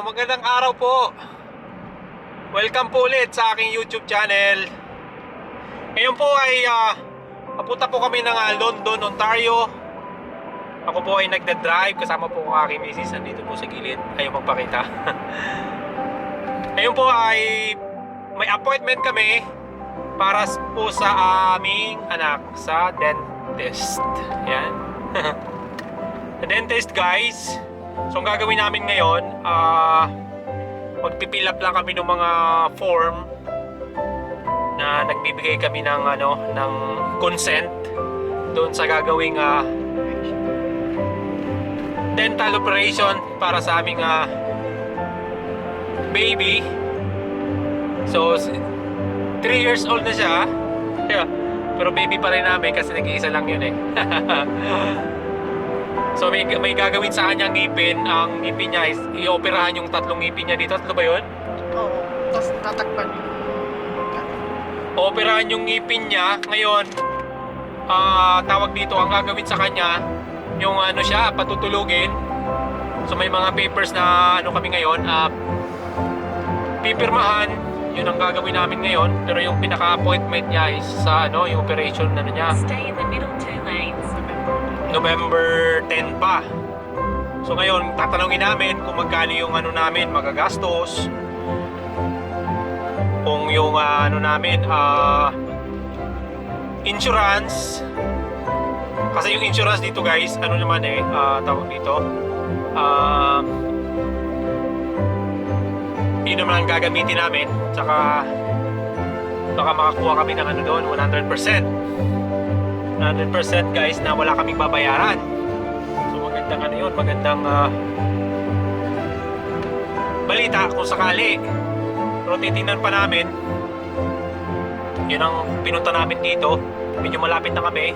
magandang araw po. Welcome po ulit sa aking YouTube channel. Ngayon po ay papunta po kami ng London, Ontario. Ako po ay nagda-drive kasama po ang aking misis. Nandito po sa gilid, ayaw magpakita. Ngayon po ay may appointment kami para po sa aming anak sa dentist. Yan. The dentist, guys. So ang gagawin namin ngayon, magpipill up lang kami ng mga form na nagbibigay kami ng ng consent doon sa gagawing dental operation para sa aming baby. So 3 years old na siya. Yeah. Pero baby pa rin namin kasi nag-iisa lang yun eh. So may gagawin sa kanya ngipin. Ang ngipin niya is i-operahan yung 3 ngipin niya dito. 3 ba yun? Oo. Tapos tatakpan yun. Operahan yung ngipin niya. Ngayon, tawag dito, ang gagawin sa kanya, yung siya, patutulugin. So may mga papers na kami ngayon, pipirmahan. Yun ang gagawin namin ngayon. Pero yung pinaka-appointment niya is sa yung operation niya. Stay in the middle 2 lanes. November 10 pa. So ngayon, tatanungin namin kung magkano yung namin magagastos. Kung yung namin insurance. Kasi yung insurance dito, guys, naman tawag dito. Yun naman ang gagamitin namin. Tsaka baka makakuha kami ng doon, 100%. 100% guys na wala kaming babayaran. So magandang yun, magandang balita kung sakali. Pero titingnan pa namin. Yun ang pinunta namin dito. Medyo malapit na kami.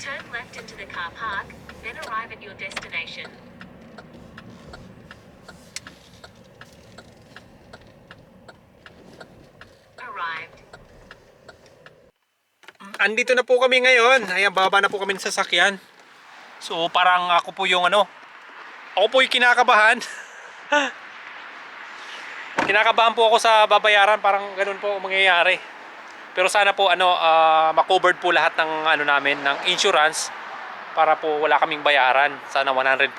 Turn left into the car park, then arrive at your destination. Arrived. Andito na po kami ngayon. Ayan, baba na po kami sa sasakyan. So parang ako po yung ako po yung kinakabahan. Kinakabahan po ako sa babayaran, parang ganun po ang mangyayari. Pero sana po ma-covered po lahat ng namin ng insurance para po wala kaming bayaran. Sana 100%.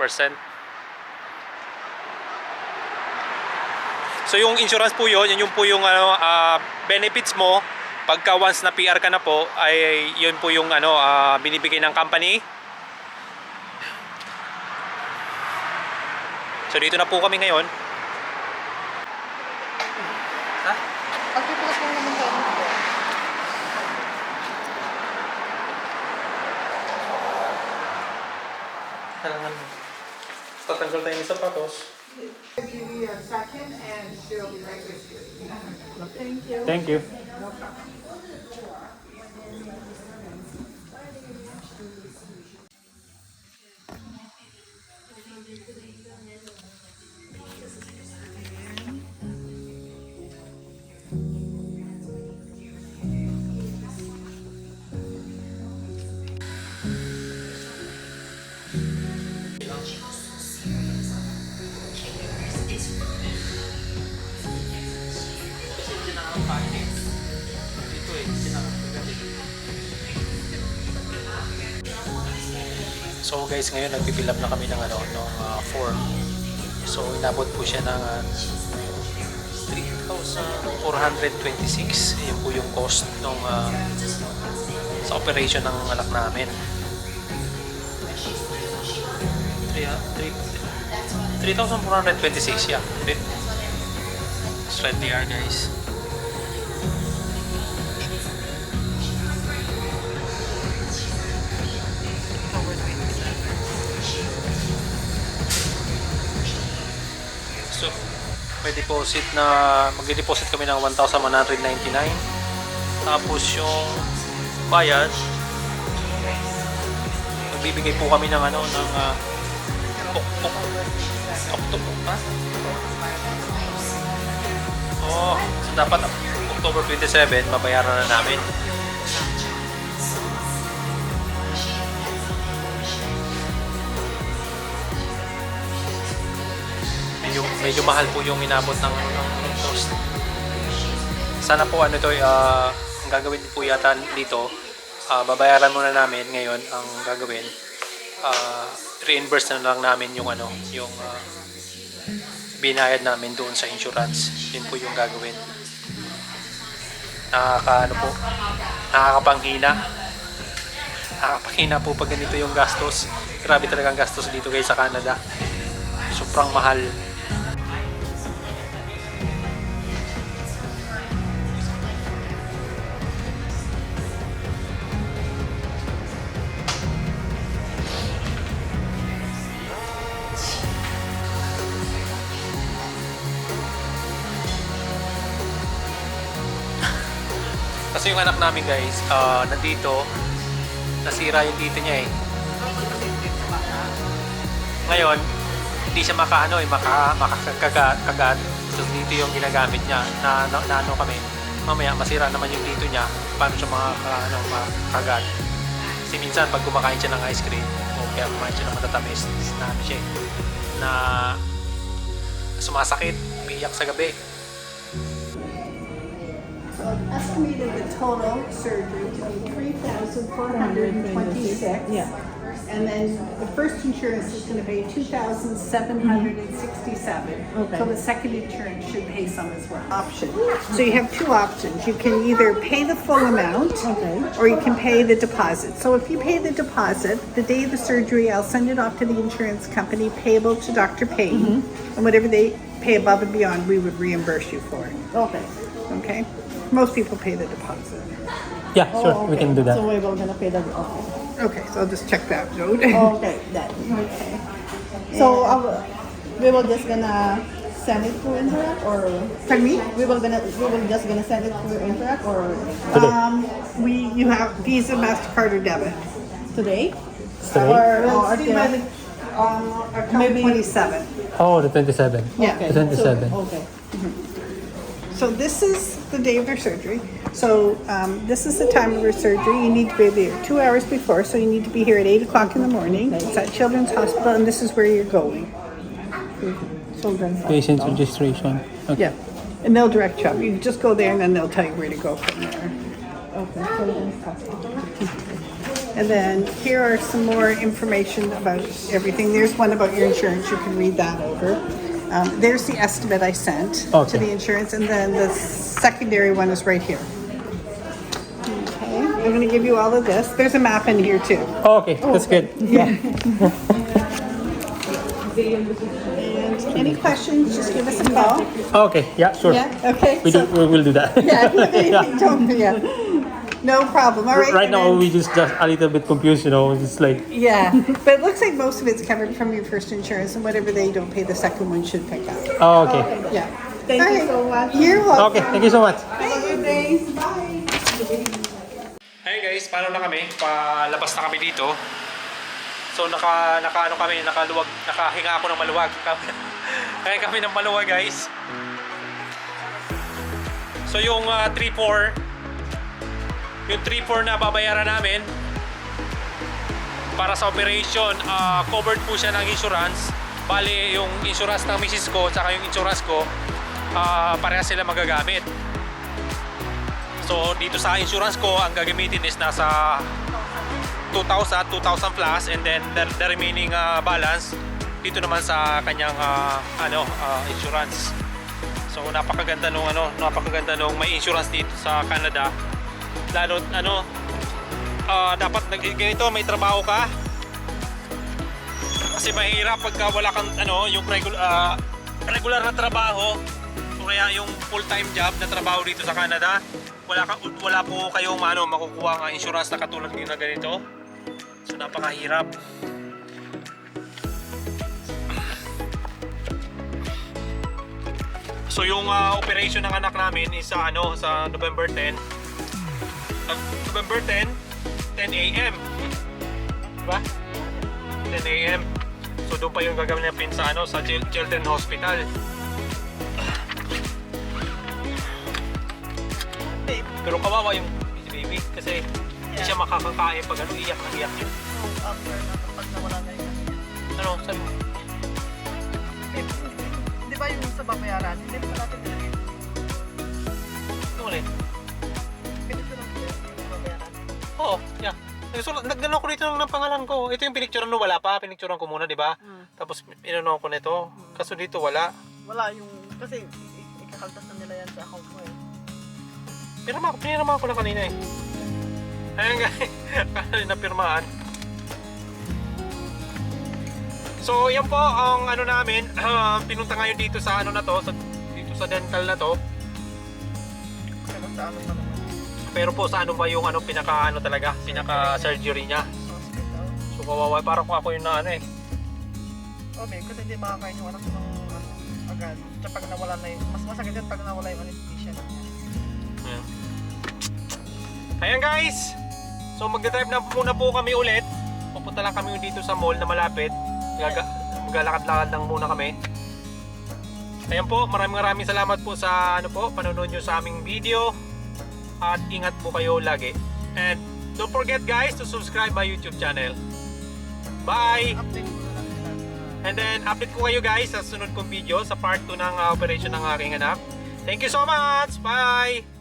So yung insurance po yun po yung benefits mo pagka once na PR ka na po, ay yun po yung binibigay ng company. So dito na po kami ngayon. Ha? Pagpipilas lang naman tayo. Kailangan tatanggal tayo ng sapatos. Give you a second and she'll be right with you. Thank you. Thank you. No problem. So guys, ngayon nagpipill up na kami ng form. So inabot po siya ng 3,426. Yun po yung cost ng sa operation ng anak namin. 3,426, yeah. Straight DR, guys. So, may deposit na magde-deposit kami ng 1,199. Tapos yung bayad, magbibigay po kami ng ano, ng oh, so dapat October 27 mabayaran na namin. Medyo mahal po yung inabot ng cost. Sana po ano to, ang gagawin po yata dito, babayaran muna namin ngayon. Ang gagawin, reimburse na lang namin yung ano, yung binayad namin doon sa insurance. Yun po yung gagawin. Nakakapanghina po pag ganito yung gastos. Grabe talagang gastos dito guys sa Canada. Sobrang mahal. Kasi yung anak namin guys, nandito, nasira yung dito niya eh. Ngayon, hindi siya makakagat. So dito yung ginagamit niya na ano kami. Mamaya masira naman yung dito niya. Paano siya makakagat? Kasi minsan pag kumakain siya ng ice cream o kaya kumain siya ng matatamis na ano siya, na sumasakit, umiiyak sa gabi. So I've estimated the total surgery to be $3,426. Yeah. And then the first insurance is going to pay $2,767. Okay. So the second insurance should pay some as well. Option. So you have two options. You can either pay the full amount, Okay. or you can pay the deposit. So if you pay the deposit, the day of the surgery, I'll send it off to the insurance company payable to Dr. Payton, and whatever they pay above and beyond, we would reimburse you for it. Okay. Okay? Most people pay the deposit. Yeah, sure, Oh, we can do that. So we will gonna pay the okay. Okay, so I'll just check that note. Okay, that. Okay. So we will just gonna send it through Interact or Pardon me? we will just gonna send it through Interact or You have Visa, MasterCard, or debit. today? Today? Or It's due by the, account Maybe- 27. Oh, the 27. Yeah. Okay. The 27. So, okay. So this is the day of their surgery. So this is the time of her surgery. You need to be there 2 hours before, so you need to be here at 8 o'clock in the morning. It's at Children's Hospital, and this is where you're going. Children's. Patient registration. Okay. Yeah, and they'll direct you up. You just go there, and then they'll tell you where to go from there. Okay. Children's hospital. And then here are some more information about everything. There's one about your insurance. You can read that over. There's the estimate I sent to Okay. the insurance, and then the secondary one is right here. Okay, I'm going to give you all of this. There's a map in here too. Oh, okay, that's good. Yeah. And any questions, just give us a call. Okay, yeah, sure. Yeah, okay. We will do that. Yeah, don't, yeah. No problem. All right. Right and now, then- we just a little bit confused, you know. It's like, Yeah, but it looks like most of it's covered from your first insurance, and whatever they don't pay, the second one should pick up. oh, okay. Yeah. Thank All you right. so much. You're welcome. Okay, thank you so much. Have a good day. Bye. Hey guys, paano na kami? Palabas na kami dito. So nakaano kami, nakahinga ako ng maluwag. Kaya kami ng maluwag guys. So yung 3-4 na babayaran namin para sa operation, covered po siya ng insurance. Bali yung insurance ng misis ko at yung insurance ko, parehas sila magagamit. So dito sa insurance ko, ang gagamitin is nasa 2,000 plus, and then the remaining balance dito naman sa kanyang insurance. So napakaganda nung may insurance dito sa Canada. Lalo dapat ganito, may trabaho ka. Kasi mahirap pagka wala kang yung regular na trabaho, o kaya yung full-time job na trabaho dito sa Canada. Wala po kayong makukuha ang insurance na katulad ng na ganito. So napakahirap. So yung operation ng anak namin is sa November 10. November 10, 10 a.m. Diba? 10 a.m. So doon pa yung gaganapin sa ano, sa Children's Hospital. Pero kawawa yung baby kasi hindi siya makakakain pag ano, iyak na iyak yun. So, after na kapag nawala na yun. Ano, sabi mo? Eh, di ba yung sa babayaran? Hindi pa natin nilagay. Ano ulit? Pinicture lang siya yung babayaran. Oo, yeah. Nagdano ko dito ng pangalan ko. Ito yung pinicturean no, wala pa. Pinicturean ko muna, di ba? Tapos inano ko nito. Kaso dito wala. Wala yung, kasi ikakaltas na nila yan sa account mo eh. Pinirama ko na kanina eh. Ayan guys, kanina napirmahan. So yan po ang ano namin, pinunta ngayon dito sa ano na to, dito sa dental na to. Pero sa ano pa naman? Pero po sa ano pa yung ano pinaka ano talaga, pinaka surgery niya. Sa hospital. So kawawa, parang kung ako yung na ano eh. Okay, kasi hindi makakain yung anak ng ano, agad. Tsaka pag nawala na yung, mas masakit yan pag nawala yung anesthesia na niya. Ayan. Ayan guys, so magdadrive na muna po kami ulit. Pupunta lang kami dito sa mall na malapit. Maglalakad-lakad lang muna kami. Ayan po, maraming salamat po sa ano po, panonood nyo sa aming video. At ingat po kayo lagi. And don't forget guys to subscribe my YouTube channel. Bye! Update ko na lang sila sa... And then update ko kayo guys sa sunod kong video sa part 2 ng operation ng aking anak. Thank you so much! Bye!